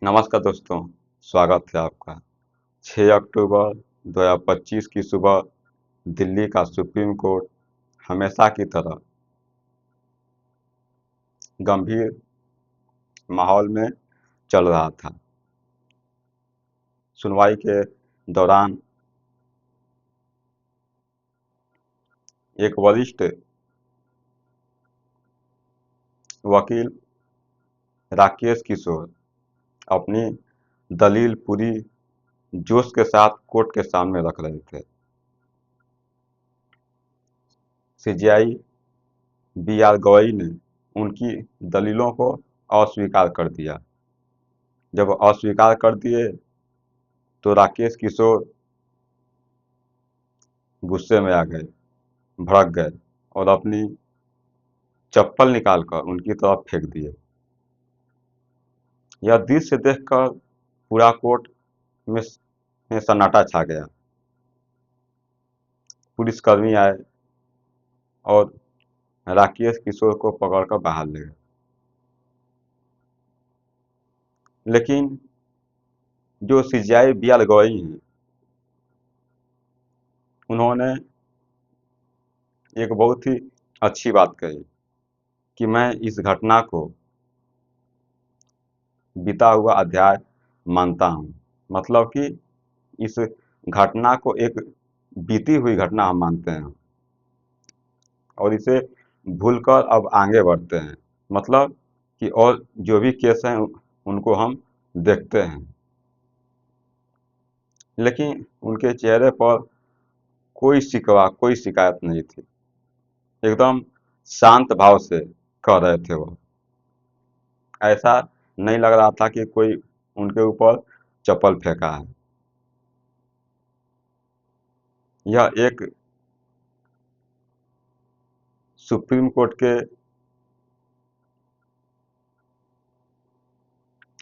नमस्कार दोस्तों, स्वागत है आपका। 6 अक्टूबर 2025 की सुबह दिल्ली का सुप्रीम कोर्ट हमेशा की तरह गंभीर माहौल में चल रहा था। सुनवाई के दौरान एक वरिष्ठ वकील राकेश किशोर अपनी दलील पूरी जोश के साथ कोर्ट के सामने रख रहे थे। CJI B R. गवई ने उनकी दलीलों को अस्वीकार कर दिया। जब अस्वीकार कर दिए तो राकेश किशोर गुस्से में आ गए, भड़क गए और अपनी चप्पल निकालकर उनकी तरफ फेंक दिए। यह दृश्य देखकर पूरा कोर्ट में सन्नाटा छा गया। पुलिसकर्मी आए और राकेश किशोर को पकड़कर बाहर ले गए। लेकिन जो सीजेआई बी.आर. गवई हैं, उन्होंने एक बहुत ही अच्छी बात कही कि मैं इस घटना को बीता हुआ अध्याय मानता हूँ। मतलब कि इस घटना को एक बीती हुई घटना हम मानते हैं और इसे भूलकर अब आगे बढ़ते हैं। मतलब कि और जो भी केस हैं उनको हम देखते हैं। लेकिन उनके चेहरे पर कोई शिकवा, कोई शिकायत नहीं थी। एकदम शांत भाव से कह रहे थे वो। ऐसा नहीं लग रहा था कि कोई उनके ऊपर चप्पल फेंका है। यह एक सुप्रीम कोर्ट के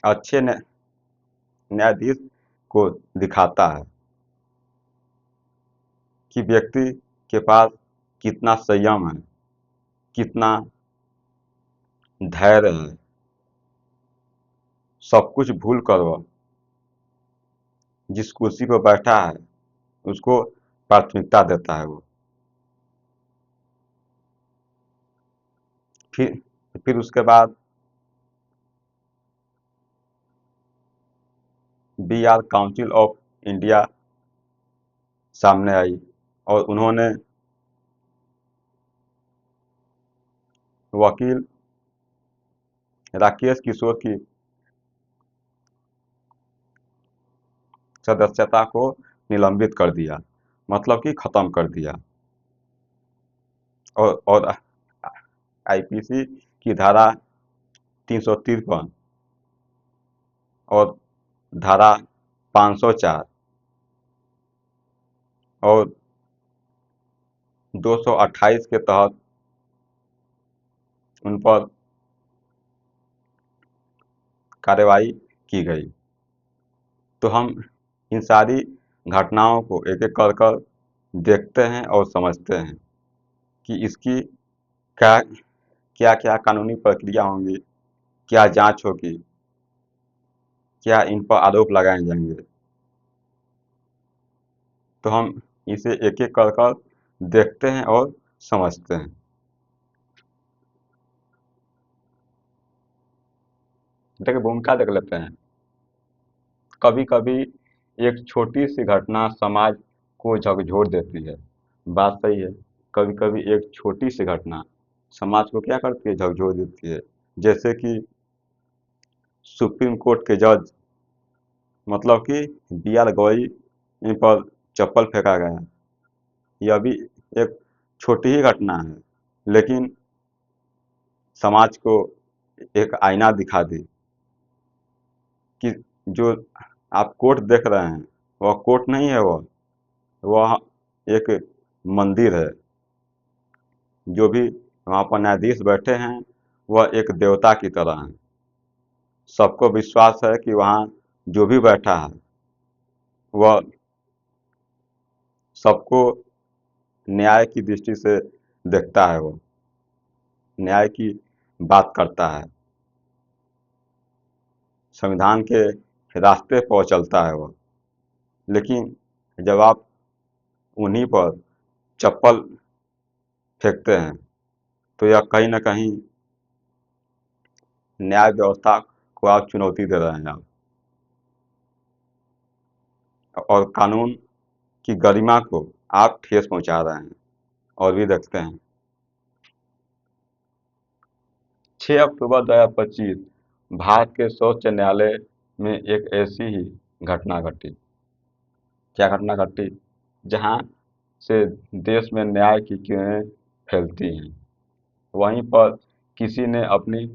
अच्छे न्यायाधीश को दिखाता है कि व्यक्ति के पास कितना संयम है, कितना धैर्य है। सब कुछ भूल कर वह जिस कुर्सी पर बैठा है उसको प्राथमिकता देता है वो। फिर उसके बाद बी.आर. काउंसिल ऑफ इंडिया सामने आई और उन्होंने वकील राकेश किशोर की सदस्यता को निलंबित कर दिया, मतलब कि खत्म कर दिया। और आईपीसी की धारा 353 और धारा 504 और 228 के तहत उन पर कार्रवाई की गई। तो हम इन सारी घटनाओं को एक एक कर कर देखते हैं और समझते हैं कि इसकी क्या क्या क्या कानूनी प्रक्रिया होंगी, क्या जांच होगी, क्या इन पर आरोप लगाए जाएंगे। तो हम इसे एक एक कर कर देखते हैं और समझते हैं। देखिए, भूमिका देख लेते हैं। कभी कभी एक छोटी सी घटना समाज को झकझोर देती है। बात सही है। कभी कभी एक छोटी सी घटना समाज को क्या करती है, झकझोर देती है। जैसे कि सुप्रीम कोर्ट के जज, मतलब कि बी.आर. गवई, इन पर चप्पल फेंका गया। यह भी एक छोटी ही घटना है, लेकिन समाज को एक आईना दिखा दी कि जो आप कोर्ट देख रहे हैं वह कोर्ट नहीं है, वह एक मंदिर है। जो भी वहाँ पर न्यायाधीश बैठे हैं वह एक देवता की तरह हैं। सबको विश्वास है कि वहाँ जो भी बैठा है वह सबको न्याय की दृष्टि से देखता है, वो न्याय की बात करता है। संविधान के रास्ते पर चलता है वह। लेकिन जब आप उन्हीं पर चप्पल फेंकते हैं तो यह कहीं न कहीं न्याय व्यवस्था को आप चुनौती दे रहे हैं आप, और कानून की गरिमा को आप ठेस पहुंचा रहे हैं। और भी देखते हैं 6 अक्टूबर 2025 भारत के सर्वोच्च न्यायालय में एक ऐसी ही घटना घटी। क्या घटना घटी? जहां से देश में न्याय की किरणें फैलती हैं, वहीं पर किसी ने अपनी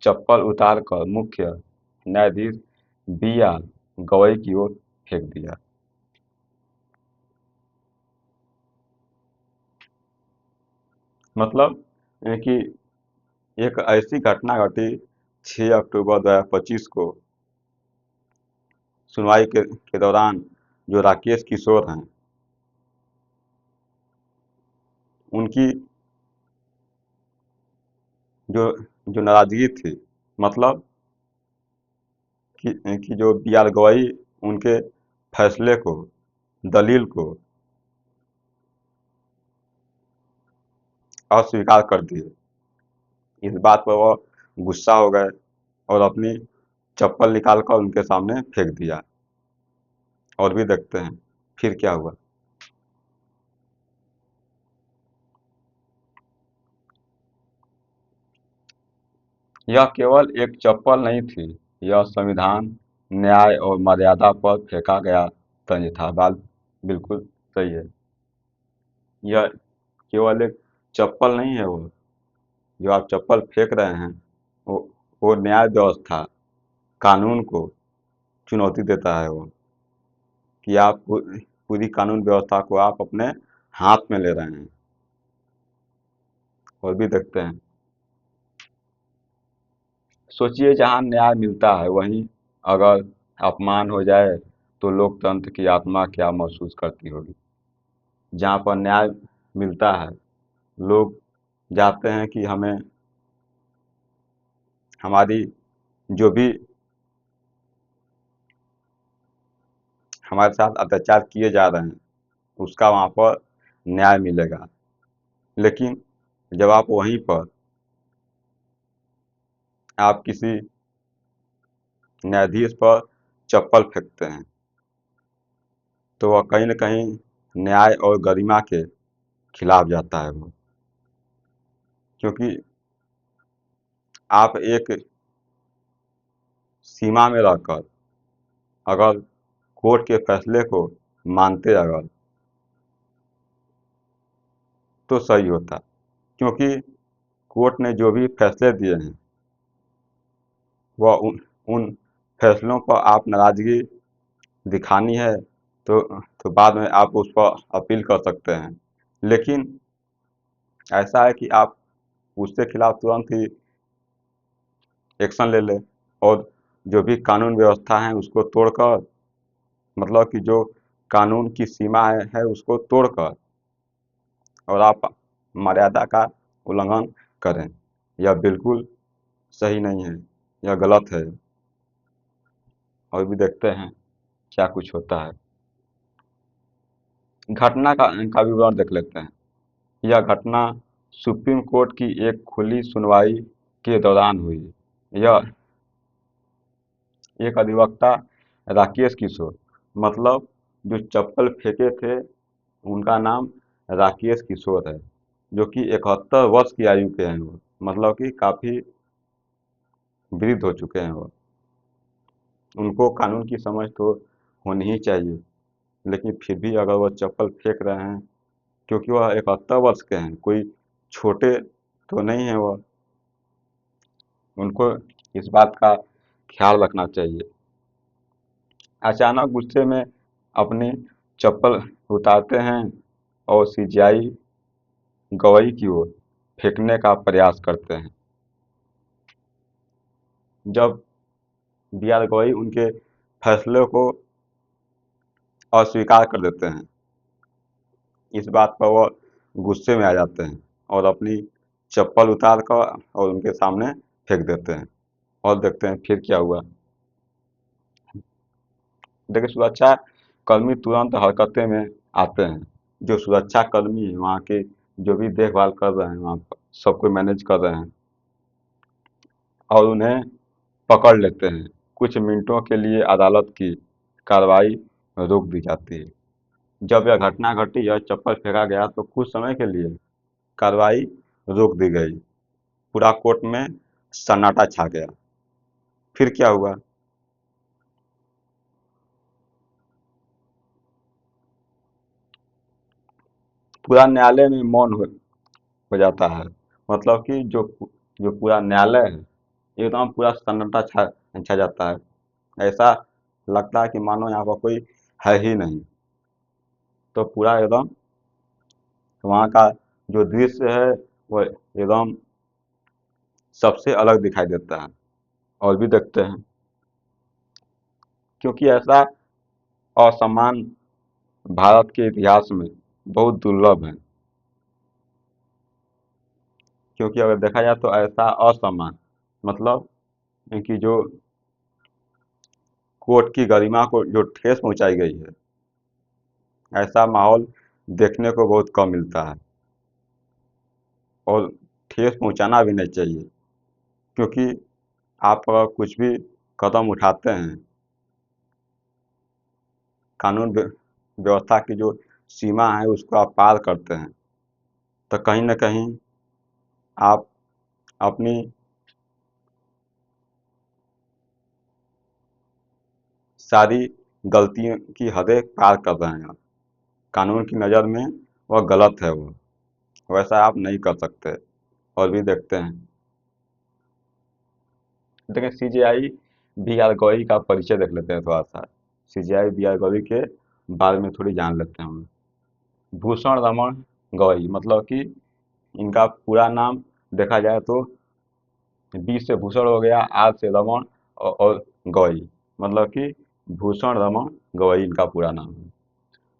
चप्पल उतारकर मुख्य न्यायाधीश बी.आर. गवई की ओर फेंक दिया। मतलब कि एक ऐसी घटना घटी 6 अक्टूबर 2025 को सुनवाई के दौरान, जो राकेश किशोर हैं, उनकी जो जो नाराजगी थी, मतलब कि जो बी.आर. गवई उनके फैसले को, दलील को अस्वीकार कर दिए। इस बात पर वह गुस्सा हो गए और अपनी चप्पल निकाल कर उनके सामने फेंक दिया। और भी देखते हैं फिर क्या हुआ। यह केवल एक चप्पल नहीं थी, यह संविधान, न्याय और मर्यादा पर फेंका गया तंज था। बात बिल्कुल सही है। यह केवल एक चप्पल नहीं है, वो जो आप चप्पल फेंक रहे हैं, वो वो न्याय व्यवस्था, कानून को चुनौती देता है। वो कि आप पूरी कानून व्यवस्था को आप अपने हाथ में ले रहे हैं। और भी देखते हैं, सोचिए जहाँ न्याय मिलता है वहीं अगर अपमान हो जाए तो लोकतंत्र की आत्मा क्या महसूस करती होगी। जहाँ पर न्याय मिलता है, लोग जाते हैं कि हमें हमारी जो भी हमारे साथ अत्याचार किए जा रहे हैं उसका वहाँ पर न्याय मिलेगा। लेकिन जब आप वहीं पर आप किसी न्यायाधीश पर चप्पल फेंकते हैं तो वह कहीं न कहीं न्याय और गरिमा के खिलाफ जाता है वो। क्योंकि आप एक सीमा में रहकर अगर कोर्ट के फैसले को मानते अगर, तो सही होता। क्योंकि कोर्ट ने जो भी फैसले दिए हैं, वह उन फैसलों पर आप नाराज़गी दिखानी है तो बाद में आप उस पर अपील कर सकते हैं। लेकिन ऐसा है कि आप उसके खिलाफ तुरंत ही एक्शन ले लें और जो भी कानून व्यवस्था है उसको तोड़कर, मतलब कि जो कानून की सीमा है उसको तोड़कर और आप मर्यादा का उल्लंघन करें। यह बिल्कुल सही नहीं है, यह गलत है। और भी देखते हैं क्या कुछ होता है। घटना का विवरण देख लेते हैं। यह घटना सुप्रीम कोर्ट की एक खुली सुनवाई के दौरान हुई। यह एक अधिवक्ता राकेश किशोर, मतलब जो चप्पल फेंके थे उनका नाम राकेश किशोर है, जो कि 71 वर्ष की आयु के हैं वो, मतलब कि काफ़ी वृद्ध हो चुके हैं वो। उनको कानून की समझ तो होनी ही चाहिए, लेकिन फिर भी अगर वो चप्पल फेंक रहे हैं, क्योंकि वह 71 वर्ष के हैं, कोई छोटे तो नहीं है वह। उनको इस बात का ख्याल रखना चाहिए। अचानक गुस्से में अपनी चप्पल उतारते हैं और सीजीआई गवई की ओर फेंकने का प्रयास करते हैं। जब बी.आर. गवई उनके फैसले को अस्वीकार कर देते हैं, इस बात पर वह गुस्से में आ जाते हैं और अपनी चप्पल उतार कर और उनके सामने फेंक देते हैं। और देखते हैं फिर क्या हुआ। देखिए, सुरक्षा कर्मी तुरंत हरकते में आते हैं। जो सुरक्षा कर्मी हैं वहाँ के, जो भी देखभाल कर रहे हैं वहाँ पर सबको मैनेज कर रहे हैं और उन्हें पकड़ लेते हैं। कुछ मिनटों के लिए अदालत की कार्रवाई रोक दी जाती है। जब यह घटना घटी, यह चप्पल फेंका गया, तो कुछ समय के लिए कार्रवाई रोक दी गई। पूरा कोर्ट में सन्नाटा छा गया। फिर क्या हुआ? पूरा न्यायालय में मौन हो जाता है। मतलब कि जो पूरा न्यायालय है, एकदम पूरा सन्नाटा छा छा जाता है। ऐसा लगता है कि मानो यहाँ पर कोई है ही नहीं। तो पूरा एकदम वहाँ का जो दृश्य है वो एकदम सबसे अलग दिखाई देता है। और भी देखते हैं, क्योंकि ऐसा असम्मान भारत के इतिहास में बहुत दुर्लभ है। क्योंकि अगर देखा जाए तो ऐसा असम्मान, मतलब कि जो कोर्ट की गरिमा को जो ठेस पहुंचाई गई है, ऐसा माहौल देखने को बहुत कम मिलता है। और ठेस पहुंचाना भी नहीं चाहिए, क्योंकि आप अगर कुछ भी कदम उठाते हैं, कानून व्यवस्था की जो सीमा है उसको आप पार करते हैं, तो कहीं ना कहीं आप अपनी सारी गलतियों की हदें पार कर रहे हैं। कानून की नज़र में वह गलत है, वो वैसा आप नहीं कर सकते। और भी देखते हैं, देखिए सीजीआई बी आर गौरी का परिचय देख लेते हैं थोड़ा सा। सीजीआई बी आर गौरी के बारे में थोड़ी जान लेते हैं हम। भूषण रमन गौरी, मतलब कि इनका पूरा नाम देखा जाए तो बी से भूषण हो गया, आर से रमन और गौरी, मतलब कि भूषण रमन गौरी इनका पूरा नाम है।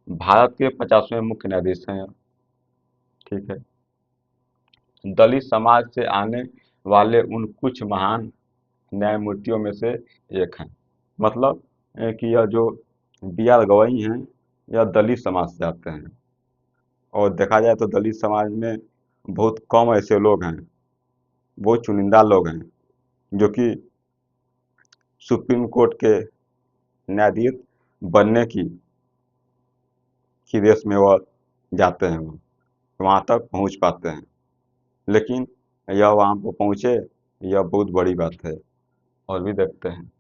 भारत के 50वें मुख्य न्यायाधीश हैं। ठीक है। दलित समाज से आने वाले उन कुछ महान न्यायमूर्तियों में से एक हैं। मतलब कि यह जो बी आर गवई हैं, यह दलित समाज से आते हैं। और देखा जाए तो दलित समाज में बहुत कम ऐसे लोग हैं, बहुत चुनिंदा लोग हैं जो कि सुप्रीम कोर्ट के न्यायाधीश बनने की रेस में वह जाते हैं, वो वहाँ तक पहुँच पाते हैं। लेकिन यह वहाँ पर पहुँचे, यह बहुत बड़ी बात है। और भी देखते हैं,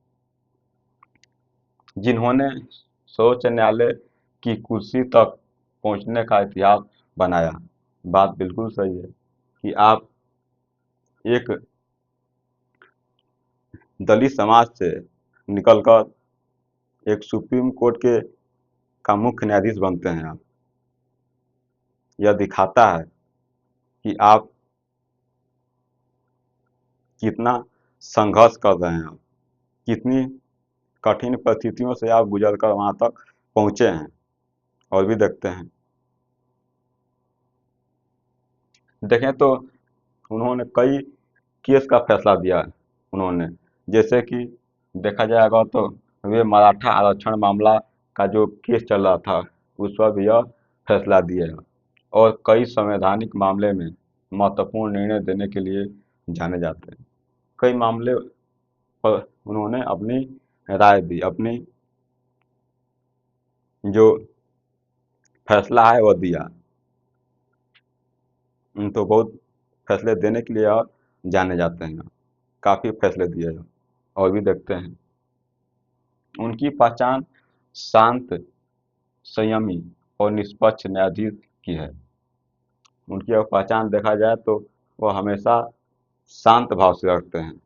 जिन्होंने सर्वोच्च न्यायालय की कुर्सी तक पहुंचने का इतिहास बनाया। बात बिल्कुल सही है कि आप एक दलित समाज से निकलकर एक सुप्रीम कोर्ट के का मुख्य न्यायाधीश बनते हैं। आप, यह दिखाता है कि आप कितना संघर्ष कर रहे हैं, आप कितनी कठिन परिस्थितियों से आप गुजर कर वहाँ तक पहुँचे हैं। और भी देखते हैं, देखें तो उन्होंने कई केस का फैसला दिया है उन्होंने। जैसे कि देखा जाएगा तो वे मराठा आरक्षण मामला का जो केस चल रहा था, उस पर भी यह फैसला दिए हैं। और कई संवैधानिक मामले में महत्वपूर्ण निर्णय देने के लिए जाने जाते हैं। कई मामले पर उन्होंने अपनी राय दी, अपनी जो फैसला है वह दिया। तो बहुत फैसले देने के लिए और जाने जाते हैं, काफ़ी फैसले दिए हैं। और भी देखते हैं, उनकी पहचान शांत, संयमी और निष्पक्ष न्यायाधीश की है। उनकी अगर पहचान देखा जाए तो वह हमेशा शांत भाव से रखते हैं,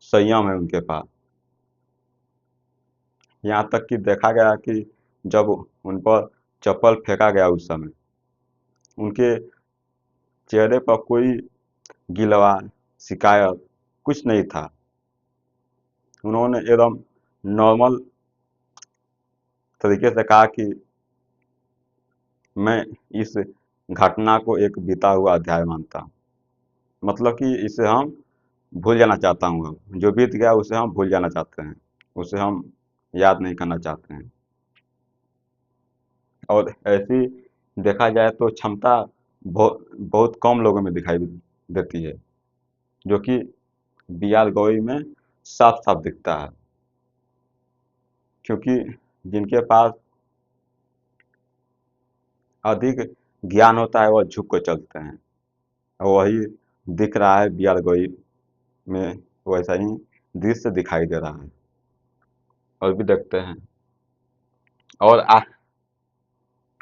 संयम है उनके पास। यहाँ तक कि देखा गया कि जब उन पर चप्पल फेंका गया उस समय उनके चेहरे पर कोई गिलवा, शिकायत कुछ नहीं था। उन्होंने एकदम नॉर्मल तरीके से कहा कि मैं इस घटना को एक बीता हुआ अध्याय मानता हूँ। मतलब कि इसे हम भूल जाना चाहता हूँ, अब जो बीत गया उसे हम भूल जाना चाहते हैं, उसे हम याद नहीं करना चाहते हैं। और ऐसी देखा जाए तो क्षमता बहुत कम लोगों में दिखाई देती है, जो कि बी आर गवई में साफ साफ दिखता है। क्योंकि जिनके पास अधिक ज्ञान होता है वह झुक कर चलते हैं, और वही दिख रहा है बी आर गवई में, वैसा ही दृश्य दिखाई दे रहा है। और भी देखते हैं। और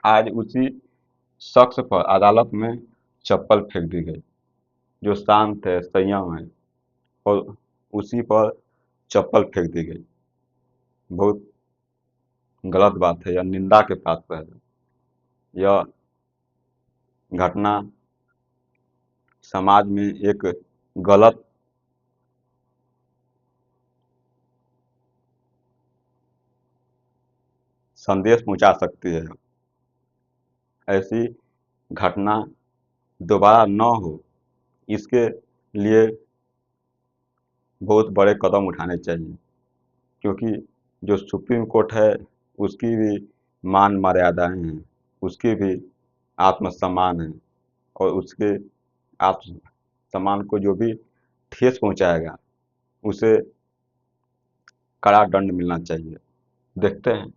आज उसी शख्स पर अदालत में चप्पल फेंक दी गई, जो शांत है, संयम है, और उसी पर चप्पल फेंक दी गई। बहुत गलत बात है, यह निंदा के पात्र है। यह घटना समाज में एक गलत संदेश पहुंचा सकती है। ऐसी घटना दोबारा न हो, इसके लिए बहुत बड़े कदम उठाने चाहिए। क्योंकि जो सुप्रीम कोर्ट है, उसकी भी मान मर्यादाएं हैं, उसकी भी आत्मसम्मान है, और उसके आत्मसम्मान को जो भी ठेस पहुंचाएगा, उसे कड़ा दंड मिलना चाहिए। देखते हैं,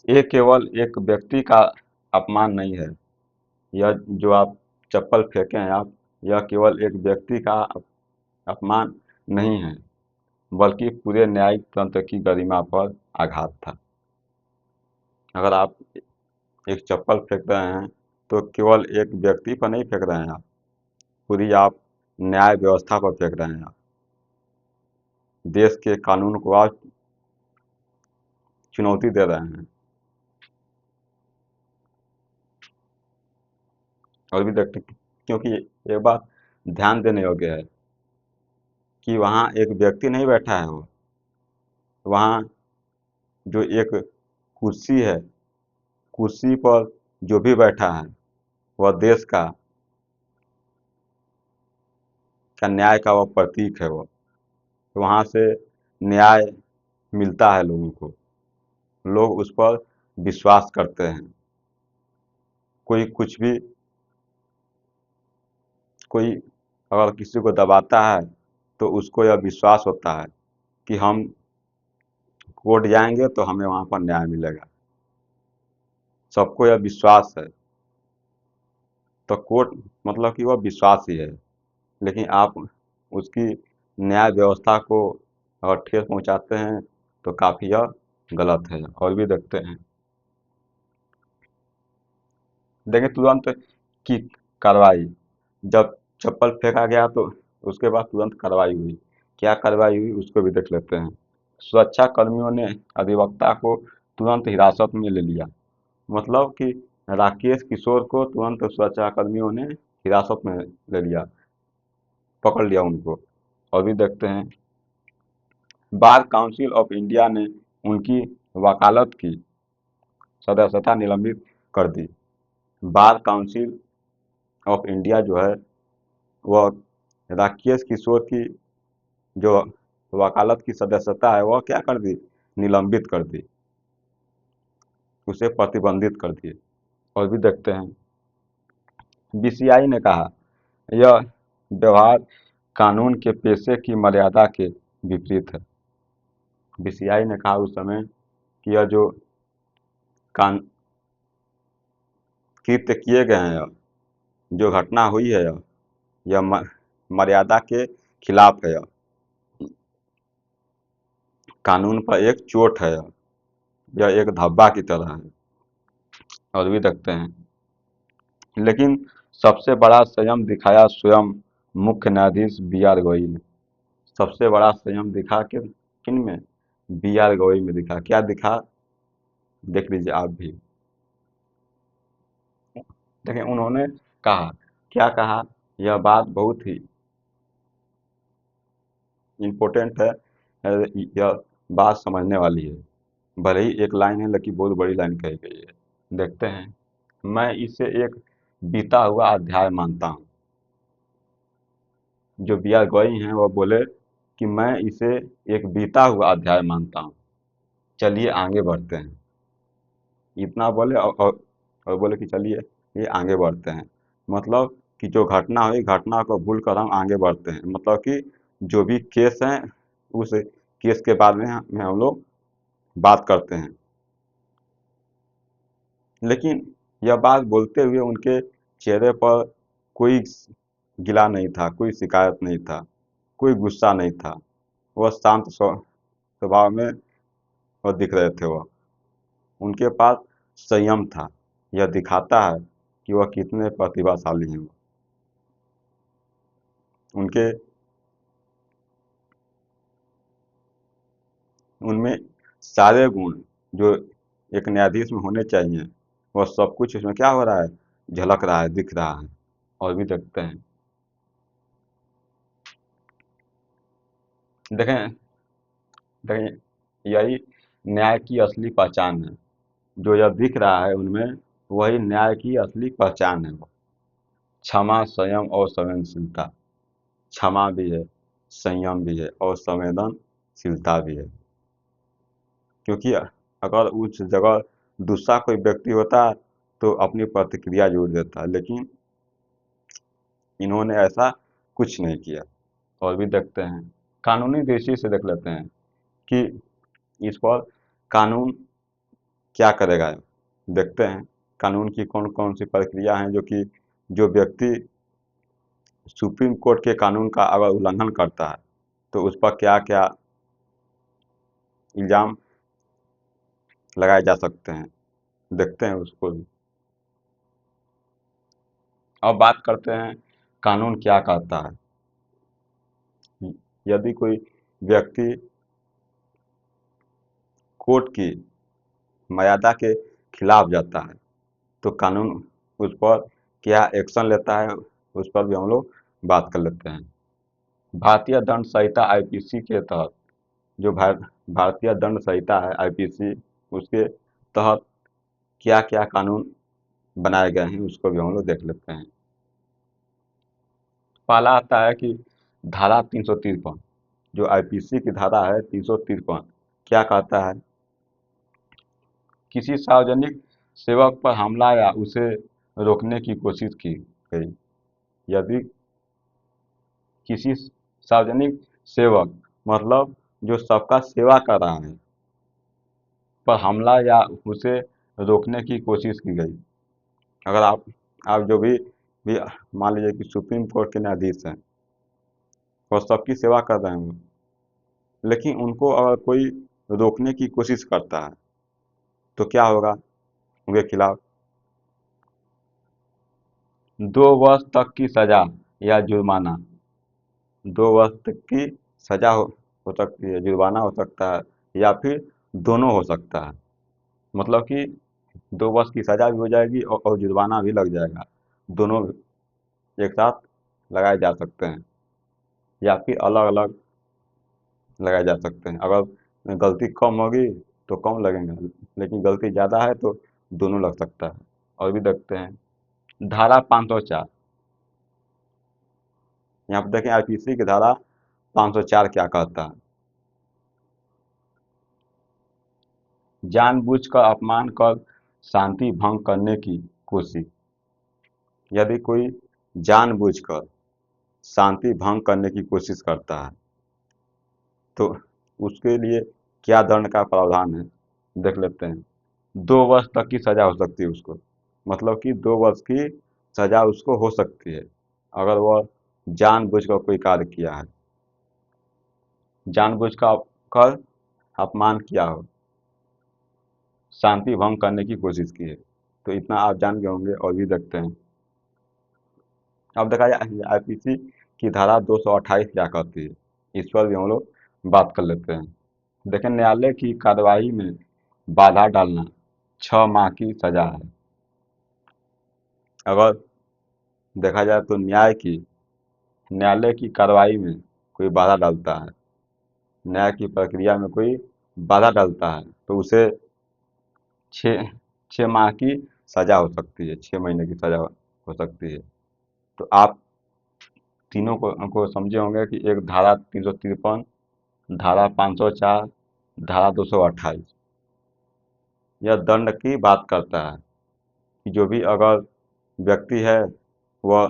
ये केवल एक व्यक्ति का अपमान नहीं है। यह जो आप चप्पल फेंके हैं आप, यह केवल एक व्यक्ति का अपमान नहीं है, बल्कि पूरे न्यायिक तंत्र की गरिमा पर आघात था। अगर आप एक चप्पल फेंक रहे हैं, तो केवल एक व्यक्ति पर नहीं फेंक रहे हैं आप, पूरी आप न्याय व्यवस्था पर फेंक रहे हैं आप। देश के कानून को आप चुनौती दे रहे हैं। और भी देखते हैं, क्योंकि एक बात ध्यान देने योग्य है कि वहाँ एक व्यक्ति नहीं बैठा है, वो वहाँ जो एक कुर्सी है, कुर्सी पर जो भी बैठा है, वह देश का न्याय का वह प्रतीक है। वो वहाँ से न्याय मिलता है लोगों को, लोग उस पर विश्वास करते हैं। कोई कुछ भी, कोई अगर किसी को दबाता है, तो उसको यह विश्वास होता है कि हम कोर्ट जाएंगे तो हमें वहाँ पर न्याय मिलेगा। सबको यह विश्वास है, तो कोर्ट मतलब कि वह विश्वास ही है। लेकिन आप उसकी न्याय व्यवस्था को अगर ठेस पहुँचाते हैं, तो काफ़ी यह गलत है। और भी देखते हैं, देखें तुरंत की कार्रवाई, जब चप्पल फेंका गया तो उसके बाद तुरंत कार्रवाई हुई। क्या कार्रवाई हुई उसको भी देख लेते हैं। सुरक्षा कर्मियों ने अधिवक्ता को तुरंत हिरासत में ले लिया। मतलब कि राकेश किशोर को तुरंत सुरक्षा कर्मियों ने हिरासत में ले लिया, पकड़ लिया उनको। और भी देखते हैं, बार काउंसिल ऑफ इंडिया ने उनकी वकालत की सदस्यता निलंबित कर दी। बार काउंसिल ऑफ इंडिया जो है, वह राकेश किशोर की जो वकालत की सदस्यता है, वह क्या कर दी, निलंबित कर दी, उसे प्रतिबंधित कर दिए। और भी देखते हैं, बीसीआई ने कहा यह व्यवहार कानून के पेशे की मर्यादा के विपरीत है। बीसीआई ने कहा उस समय कि यह जो कान कृत्य किए गए हैं, जो घटना हुई है, यह मर्यादा के खिलाफ है, कानून पर एक चोट है, यह एक धब्बा की तरह है। और भी देखते हैं, लेकिन सबसे बड़ा संयम दिखाया स्वयं मुख्य न्यायाधीश बी आर गवई ने। सबसे बड़ा संयम दिखा के किन में, बी आर गवई में दिखा। क्या दिखा, देख लीजिए आप भी। देखिए उन्होंने कहा, क्या कहा, यह बात बहुत ही इम्पोर्टेंट है, यह बात समझने वाली है। भले ही एक लाइन है, लेकिन बहुत बड़ी लाइन कही गई है। देखते हैं, मैं इसे एक बीता हुआ अध्याय मानता हूँ। जो बी आर गवई हैं, वह बोले कि मैं इसे एक बीता हुआ अध्याय मानता हूँ। चलिए आगे बढ़ते हैं। इतना बोले और बोले कि चलिए ये आगे बढ़ते हैं। मतलब कि जो घटना हुई घटना को भूल कर हम आगे बढ़ते हैं। मतलब कि जो भी केस है उस केस के बारे में हम लोग बात करते हैं। लेकिन यह बात बोलते हुए उनके चेहरे पर कोई गिला नहीं था, कोई शिकायत नहीं था, कोई गुस्सा नहीं था। वह शांत स्वभाव में वह दिख रहे थे। वह उनके पास संयम था। यह दिखाता है कि वह कितने प्रतिभाशाली हैं। उनके उनमें सारे गुण जो एक न्यायाधीश में होने चाहिए वह सब कुछ इसमें क्या हो रहा है, झलक रहा है, दिख रहा है। और भी देखते हैं। देखें देखें यही न्याय की असली पहचान है। जो यह दिख रहा है उनमें वही न्याय की असली पहचान है। क्षमा, संयम और संवेदनशीलता। क्षमा भी है, संयम भी है और संवेदनशीलता भी है। क्योंकि अगर उस जगह दूसरा कोई व्यक्ति होता तो अपनी प्रतिक्रिया जोड़ देता, लेकिन इन्होंने ऐसा कुछ नहीं किया। और भी देखते हैं। कानूनी दृष्टि से देख लेते हैं कि इस पर कानून क्या करेगा। देखते हैं कानून की कौन कौन सी प्रक्रिया हैं जो कि जो व्यक्ति सुप्रीम कोर्ट के कानून का अगर उल्लंघन करता है तो उस पर क्या क्या इल्ज़ाम लगाए जा सकते हैं। देखते हैं उसको भी। अब बात करते हैं कानून क्या कहता है। यदि कोई व्यक्ति कोर्ट की मर्यादा के खिलाफ जाता है तो कानून उस पर क्या एक्शन लेता है, उस पर भी हम लोग बात कर लेते हैं। भारतीय दंड संहिता आईपीसी के तहत जो भारतीय दंड संहिता है आईपीसी, उसके तहत क्या क्या कानून बनाए गए हैं उसको भी हम लोग देख लेते हैं। पहला आता है कि धारा 353, जो आईपीसी की धारा है 353, क्या कहता है। किसी सार्वजनिक सेवक पर हमला या उसे रोकने की कोशिश की गई। यदि किसी सार्वजनिक सेवक मतलब जो सबका सेवा कर रहा है पर हमला या उसे रोकने की कोशिश की गई। अगर आप जो भी मान लीजिए कि सुप्रीम कोर्ट के न्यायाधीश हैं और सबकी सेवा कर रहे हैं, लेकिन उनको अगर कोई रोकने की कोशिश करता है तो क्या होगा उनके खिलाफ। 2 वर्ष तक की सजा या जुर्माना। 2 वर्ष तक की सजा हो सकती है, जुर्माना हो सकता है या फिर दोनों हो सकता है। मतलब कि 2 वर्ष की सजा भी हो जाएगी और जुर्माना भी लग जाएगा। दोनों एक साथ लगाए जा सकते हैं या फिर अलग अलग लगाए जा सकते हैं। अगर गलती कम होगी तो कम लगेंगे, लेकिन गलती ज़्यादा है तो दोनों लग सकता है। और भी देखते हैं धारा 504। यहाँ पर देखें आईपीसी की धारा 504 क्या कहता है। जानबूझकर अपमान कर शांति भंग करने की कोशिश। यदि कोई जानबूझकर शांति भंग करने की कोशिश करता है तो उसके लिए क्या दंड का प्रावधान है देख लेते हैं। 2 वर्ष तक की सजा हो सकती है उसको। मतलब कि 2 वर्ष की सजा उसको हो सकती है अगर वह जानबूझकर कोई कार्य किया है, जानबूझकर कर अपमान किया हो, शांति भंग करने की कोशिश की है। तो इतना आप जान गए होंगे। और भी देखते हैं। अब देखा जाए आईपीसी की धारा 228 क्या कहती है, इस पर भी हम लोग बात कर लेते हैं। देखें न्यायालय की कार्रवाई में बाधा डालना 6 माह की सजा है। अगर देखा जाए तो न्यायालय की कार्रवाई में कोई बाधा डालता है, न्याय की प्रक्रिया में कोई बाधा डालता है तो उसे 6 माह की सजा हो सकती है, 6 महीने की सजा हो सकती है। तो आप तीनों को समझे होंगे कि एक धारा 353, धारा 504, धारा 228, यह दंड की बात करता है कि जो भी अगर व्यक्ति है वह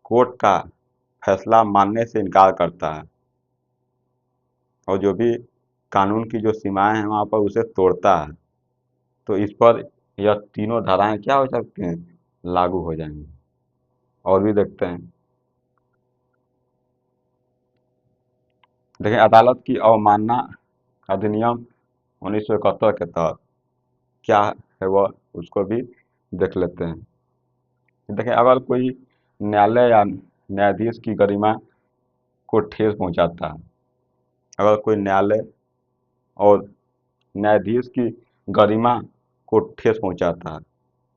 कोर्ट का फैसला मानने से इनकार करता है और जो भी कानून की जो सीमाएं हैं वहाँ पर उसे तोड़ता है, तो इस पर यह तीनों धाराएं क्या हो सकती हैं, लागू हो जाएंगी। और भी देखते हैं। देखिए, अदालत की अवमानना अधिनियम 1971 के तहत क्या है वह उसको भी देख लेते हैं। देखिए, अगर कोई न्यायालय या न्यायाधीश की गरिमा को ठेस पहुंचाता है, अगर कोई न्यायालय और न्यायाधीश की गरिमा को ठेस पहुंचाता है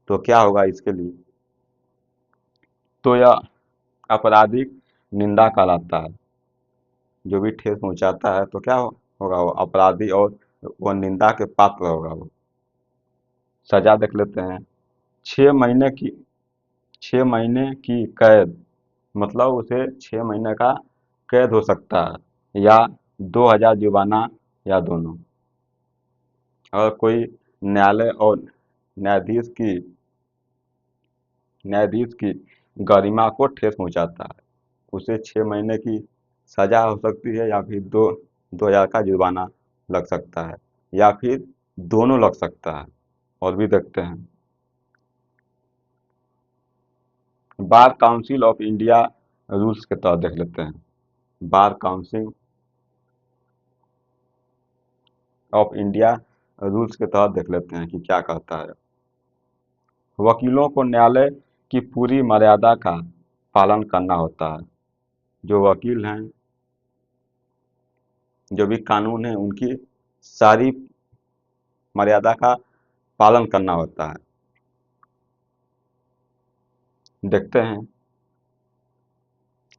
तो क्या होगा इसके लिए, तो यह आपराधिक निंदा कहलाता है। जो भी ठेस पहुंचाता है तो क्या होगा, वो अपराधी और वह निंदा के पात्र होगा। वो सजा देख लेते हैं। 6 महीने की 6 महीने की कैद, मतलब उसे 6 महीने का कैद हो सकता है या 2,000 जुर्माना या दोनों। अगर कोई न्यायालय और न्यायाधीश की न्यायाधीश की गरिमा को ठेस पहुंचाता है, उसे 6 महीने की सजा हो सकती है या फिर 2,000 का जुर्माना लग सकता है या फिर दोनों लग सकता है। और भी देखते हैं। Bar council of India rules के तहत देख लेते हैं। Bar council of India rules के तहत देख लेते हैं कि क्या कहता है। वकीलों को न्यायालय की पूरी मर्यादा का पालन करना होता है। जो वकील हैं, जो भी कानून है, उनकी सारी मर्यादा का पालन करना होता है। देखते हैं,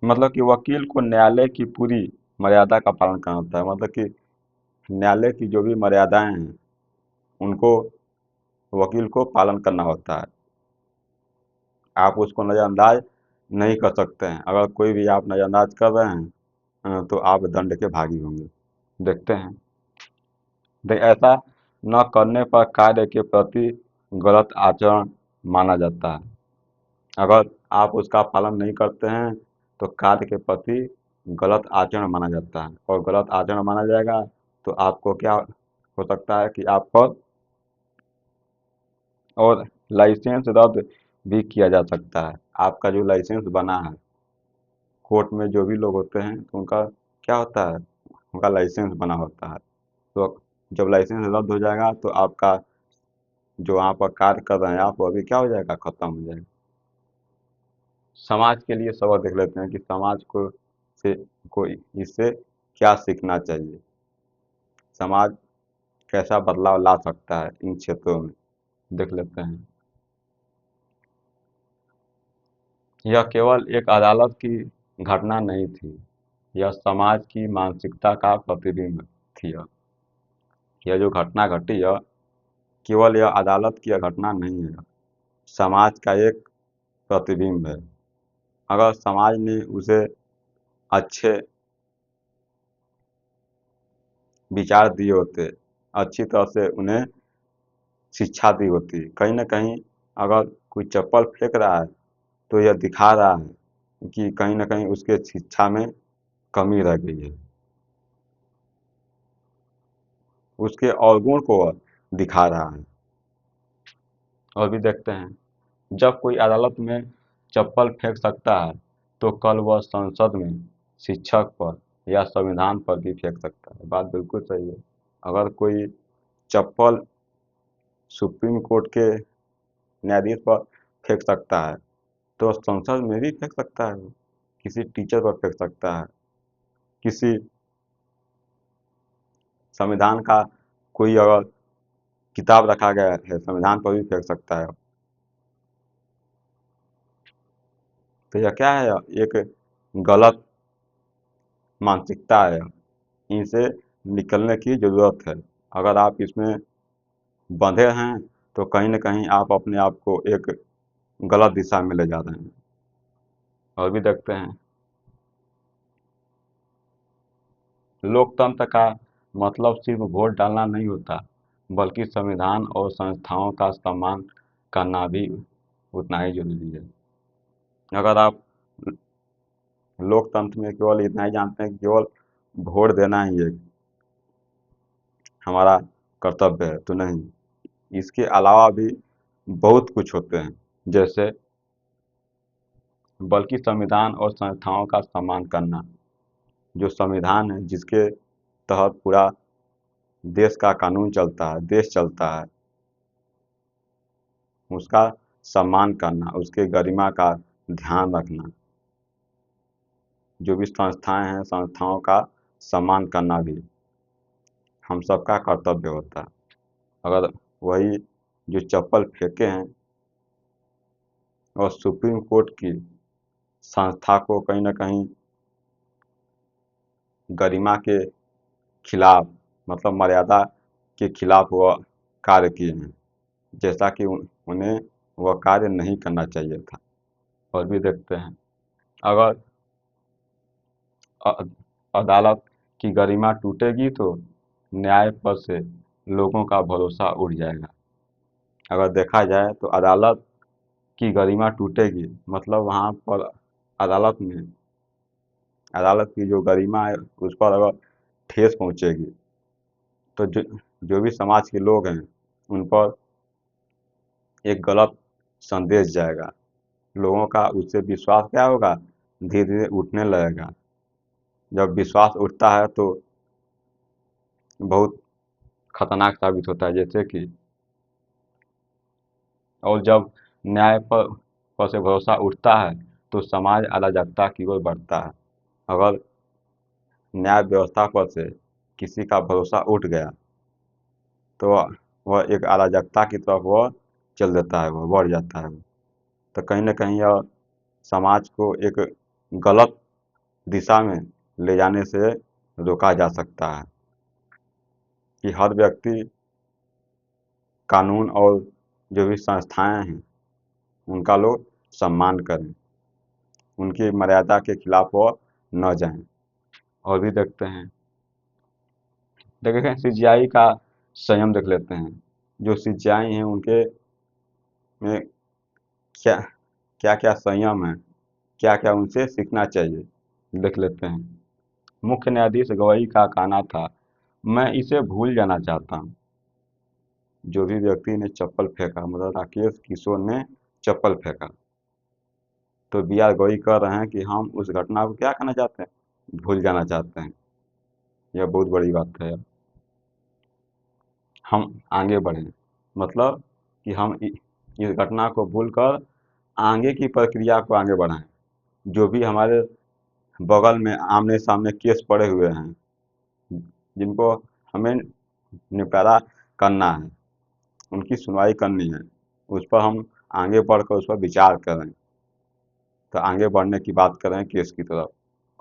मतलब कि वकील को न्यायालय की पूरी मर्यादा का पालन करना होता है, मतलब कि न्यायालय की जो भी मर्यादाएं हैं उनको वकील को पालन करना होता है। आप उसको नज़रअंदाज नहीं कर सकते हैं। अगर कोई भी आप नज़रअंदाज कर रहे हैं तो आप दंड के भागी होंगे। देखते हैं। ऐसा न करने पर कार्य के प्रति गलत आचरण माना जाता है। अगर आप उसका पालन नहीं करते हैं तो कार्य के प्रति गलत आचरण माना जाता है, और गलत आचरण माना जाएगा तो आपको क्या हो सकता है कि आप पर और लाइसेंस रद्द भी किया जा सकता है। आपका जो लाइसेंस बना है, कोर्ट में जो भी लोग होते हैं तो उनका क्या होता है, उनका लाइसेंस बना होता है। तो जब लाइसेंस रद्द हो जाएगा तो आपका जो वहाँ पर कार्य कर रहे हैं आप, वो अभी क्या हो जाएगा, खत्म हो जाएगा। समाज के लिए सबक देख लेते हैं कि समाज को इससे क्या सीखना चाहिए। समाज कैसा बदलाव ला सकता है इन क्षेत्रों में, देख लेते हैं। यह केवल एक अदालत की घटना नहीं थी, यह समाज की मानसिकता का प्रतिबिंब थी। यह जो घटना घटी है, केवल यह अदालत की घटना नहीं है, समाज का एक प्रतिबिंब है। अगर समाज ने उसे अच्छे विचार दिए होते, अच्छी तरह से उन्हें शिक्षा दी होती, कहीं ना कहीं अगर कोई चप्पल फेंक रहा है तो यह दिखा रहा है कि कहीं ना कहीं उसके शिक्षा में कमी रह गई है, उसके अवगुण को वह दिखा रहा है। और भी देखते हैं। जब कोई अदालत में चप्पल फेंक सकता है तो कल वह संसद में शिक्षक पर या संविधान पर भी फेंक सकता है। बात बिल्कुल सही है। अगर कोई चप्पल सुप्रीम कोर्ट के न्यायाधीश पर फेंक सकता है तो संसद में भी फेंक सकता है, किसी टीचर पर फेंक सकता है, किसी संविधान का कोई अगर किताब रखा गया है संविधान पर भी फेंक सकता है। तो यह क्या है, एक गलत मानसिकता है, इनसे निकलने की ज़रूरत है। अगर आप इसमें बंधे हैं तो कहीं न कहीं आप अपने आप को एक गलत दिशा में ले जा रहे हैं। और भी देखते हैं। लोकतंत्र का मतलब सिर्फ वोट डालना नहीं होता, बल्कि संविधान और संस्थाओं का सम्मान करना भी उतना ही जरूरी है। अगर आप लोकतंत्र में केवल इतना ही जानते हैं कि केवल वोट देना ही एक हमारा कर्तव्य है, तो नहीं, इसके अलावा भी बहुत कुछ होते हैं। जैसे बल्कि संविधान और संस्थाओं का सम्मान करना, जो संविधान है जिसके तहत पूरा देश का कानून चलता है, देश चलता है, उसका सम्मान करना, उसके गरिमा का ध्यान रखना। जो भी संस्थाएं हैं, संस्थाओं का सम्मान करना भी हम सबका कर्तव्य होता है। अगर वही जो चप्पल फेंके हैं और सुप्रीम कोर्ट की संस्था को कहीं ना कहीं गरिमा के खिलाफ, मतलब मर्यादा के खिलाफ वह कार्य किए हैं, जैसा कि उन्हें वह कार्य नहीं करना चाहिए था। और भी देखते हैं, अगर अ- अदालत की गरिमा टूटेगी तो न्याय पर से लोगों का भरोसा उठ जाएगा। अगर देखा जाए तो अदालत की गरिमा टूटेगी, मतलब वहाँ पर अदालत में अदालत की जो गरिमा है उस पर अगर ठेस पहुँचेगी, तो जो भी समाज के लोग हैं उन पर एक गलत संदेश जाएगा। लोगों का उससे विश्वास क्या होगा, धीरे धीरे उठने लगेगा। जब विश्वास उठता है तो बहुत खतरनाक साबित होता है। जैसे कि और जब न्याय पर से भरोसा उठता है तो समाज अराजकता की ओर बढ़ता है। अगर न्याय व्यवस्था पर से किसी का भरोसा उठ गया तो वह एक अराजकता की तरफ वह चल देता है, वह बढ़ जाता है। तो कहीं ना कहीं यह समाज को एक गलत दिशा में ले जाने से रोका जा सकता है कि हर व्यक्ति कानून और जो भी संस्थाएं हैं उनका लोग सम्मान करें, उनकी मर्यादा के खिलाफ वो न जाएं। और भी देखते हैं, देखें सिंचाई का संयम देख लेते हैं। जो सिंचाई हैं उनके में क्या क्या क्या संयम है, क्या क्या उनसे सीखना चाहिए, देख लेते हैं। मुख्य न्यायाधीश गवई का कहना था, मैं इसे भूल जाना चाहता हूँ। जो भी व्यक्ति ने चप्पल फेंका, मतलब राकेश किशोर ने चप्पल फेंका, तो बी आर गवई कह रहे हैं कि हम उस घटना को क्या करना चाहते हैं, भूल जाना चाहते हैं। यह बहुत बड़ी बात है। हम आगे बढ़ें, मतलब कि हम इस घटना को भूलकर आगे की प्रक्रिया को आगे बढ़ाएं। जो भी हमारे बगल में आमने सामने केस पड़े हुए हैं जिनको हमें निपटारा करना है, उनकी सुनवाई करनी है, उस पर हम आगे बढ़कर उस पर विचार करें। तो आगे बढ़ने की बात करें केस की तरफ।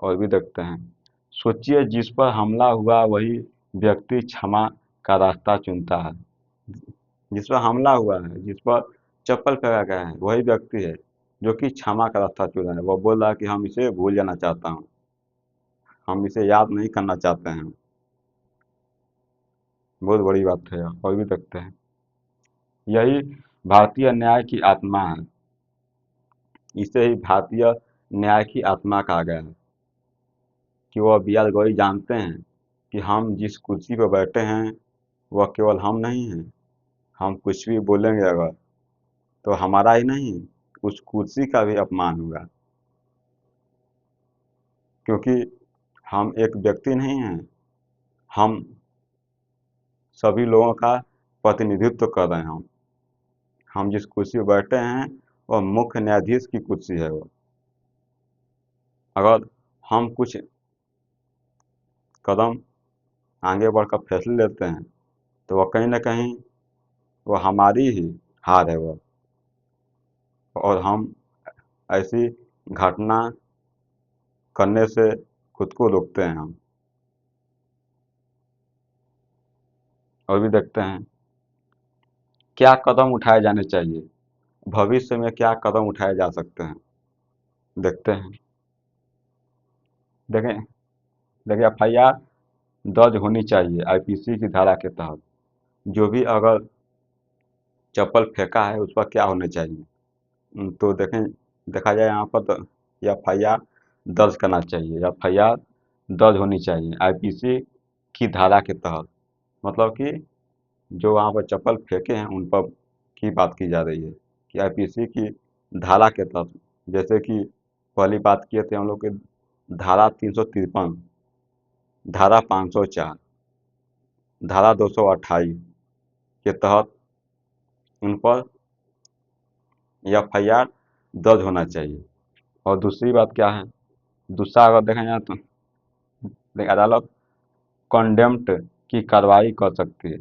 और भी देखते हैं, सोचिए जिस पर हमला हुआ वही व्यक्ति क्षमा का रास्ता चुनता है। जिस पर हमला हुआ है, जिस पर चप्पल फेंका गया है, वही व्यक्ति है जो कि क्षमा का रास्ता चुन रहा है। वो बोल रहा है कि हम इसे भूल जाना चाहता हूँ, हम इसे याद नहीं करना चाहते हैं। बहुत बड़ी बात है। और भी देखते हैं, यही भारतीय न्याय की आत्मा है। इसे ही भारतीय न्याय की आत्मा कहा गया है कि वह बी आर गवई जानते हैं कि हम जिस कुर्सी पर बैठे हैं वह केवल हम नहीं हैं। हम कुछ भी बोलेंगे अगर, तो हमारा ही नहीं, उस कुर्सी का भी अपमान होगा। क्योंकि हम एक व्यक्ति नहीं हैं, हम सभी लोगों का प्रतिनिधित्व कर रहे हैं। हम जिस कुर्सी पर बैठे हैं वह मुख्य न्यायाधीश की कुर्सी है। वो अगर हम कुछ कदम आगे बढ़कर फैसले लेते हैं तो वह कहीं ना कहीं वह हमारी ही हार है वह। और हम ऐसी घटना करने से खुद को रोकते हैं हम। और भी देखते हैं, क्या कदम उठाए जाने चाहिए, भविष्य में क्या कदम उठाए जा सकते हैं, देखते हैं। देखें देखिए, एफ आई आर दर्ज होनी चाहिए आईपीसी की धारा के तहत। जो भी अगर चप्पल फेंका है उस पर क्या होना चाहिए? तो देखें, देखा जाए यहाँ पर तो एफआईआर दर्ज करना चाहिए, एफआईआर दर्ज होनी चाहिए आईपीसी की धारा के तहत। मतलब कि जो वहाँ पर चप्पल फेंके हैं उन पर की बात की जा रही है कि आईपीसी की धारा के तहत। जैसे कि पहली बात किए थे हम लोग की धारा 353, धारा 504, धारा 228 के तहत उन पर एफआईआर दर्ज होना चाहिए। और दूसरी बात क्या है, दूसरा अगर देखा जाए तो अदालत कंडेम्प्ट की कार्रवाई कर सकती है।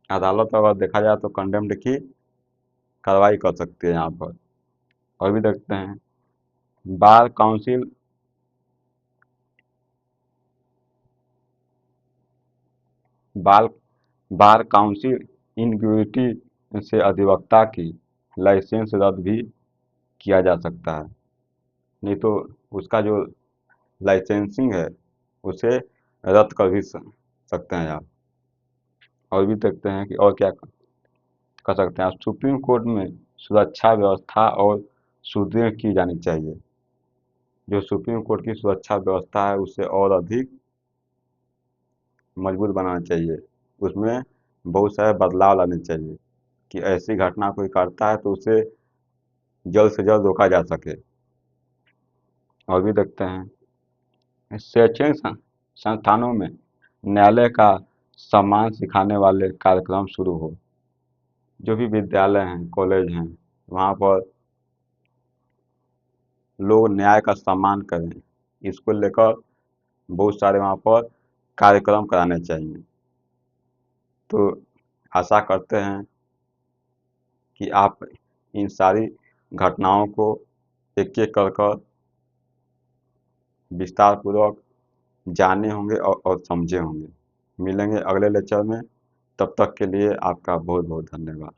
अदालत अगर देखा जाए तो कंडेम्प्ट की कार्रवाई कर सकती है यहाँ पर। और भी देखते हैं, बार काउंसिल बार बार काउंसिल इनग्विटी से अधिवक्ता की लाइसेंस रद्द भी किया जा सकता है। नहीं तो उसका जो लाइसेंसिंग है उसे रद्द कर भी सकते हैं आप। और भी देखते हैं कि और क्या कर सकते हैं आप। सुप्रीम कोर्ट में सुरक्षा व्यवस्था और सुदृढ़ की जानी चाहिए। जो सुप्रीम कोर्ट की सुरक्षा व्यवस्था है उसे और अधिक मजबूत बनाना चाहिए। उसमें बहुत सारे बदलाव लाने चाहिए कि ऐसी घटना कोई करता है तो उसे जल्द से जल्द रोका जा सके। और भी देखते हैं, शैक्षणिक संस्थानों में न्यायालय का सम्मान सिखाने वाले कार्यक्रम शुरू हो। जो भी विद्यालय हैं, कॉलेज हैं, वहाँ पर लोग न्याय का सम्मान करें, इसको लेकर बहुत सारे वहाँ पर कार्यक्रम कराने चाहिए। तो आशा करते हैं कि आप इन सारी घटनाओं को एक एक कर कर विस्तार पूर्वक जाने होंगे और समझे होंगे। मिलेंगे अगले लेक्चर में, तब तक के लिए आपका बहुत बहुत धन्यवाद।